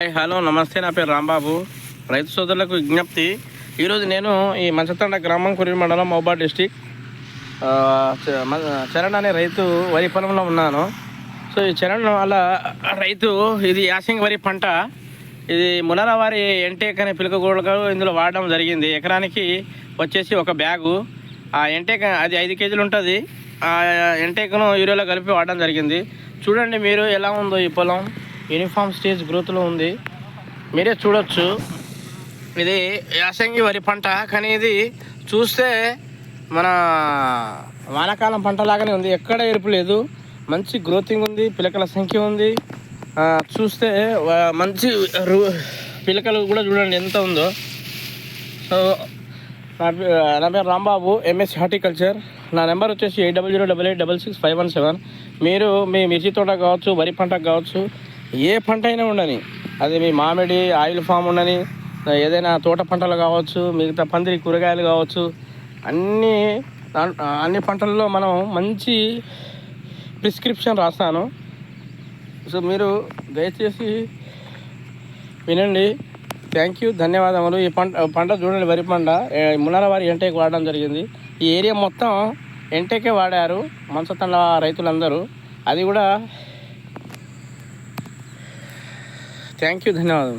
Hello నమస్తే, నా పేరు రాంబాబు. రైతు సోదరులకు విజ్ఞప్తి. ఈరోజు నేను ఈ మంచతండ గ్రామం, కురివి మండలం, మహబూబాద్ డిస్టిక్ చరణ్ అనే రైతు వరి పొలంలో ఉన్నాను. సో ఈ చరణ్ వల్ల రైతు ఇది యాసంగి వరి పంట. ఇది మునర వారి ఎంటేక్ అనే పిలకగూడలు ఇందులో వాడడం జరిగింది. ఎకరానికి వచ్చేసి ఒక బ్యాగు. ఆ ఎంటేక్ అది 5 కేజీలు ఉంటుంది. ఆ ఎంటేక్ను యూరియాలో కలిపి వాడడం జరిగింది. చూడండి మీరు ఎలా ఉందో ఈ పొలం. యూనిఫామ్ స్టేజ్ గ్రోత్లో ఉంది, మీరే చూడొచ్చు. ఇది యాసంగి వరి పంట, కానీ ఇది చూస్తే మన వానాకాలం పంట లాగానే ఉంది. ఎక్కడ ఎరుపు లేదు, మంచి గ్రోతింగ్ ఉంది, పిలకల సంఖ్య ఉంది. చూస్తే మంచి పిలకలు కూడా చూడండి ఎంత ఉందో. సో నా పేరు రాంబాబు, ఎంఎస్సి హార్టికల్చర్. నా నెంబర్ వచ్చేసి 8008866517. మీరు మీ మిర్చి తోట కావచ్చు, వరి పంటకు కావచ్చు, ఏ పంట అయినా ఉండని, అది మీ మామిడి ఆయిల్ ఫామ్ ఉండని, ఏదైనా తోట పంటలు కావచ్చు, మిగతా పందిరి కూరగాయలు కావచ్చు, అన్ని పంటల్లో మనం మంచి ప్రిస్క్రిప్షన్ రాస్తాను. సో మీరు దయచేసి వినండి. థ్యాంక్ యూ, ధన్యవాదములు. ఈ పంట చూడండి, వరి పంట మునర వారి ఎంటేక్ వాడడం జరిగింది. ఈ ఏరియా మొత్తం ఎంటేకే వాడారు మంచతండ రైతులందరూ. అది కూడా థ్యాంక్ యూ, ధన్యవాదాలు.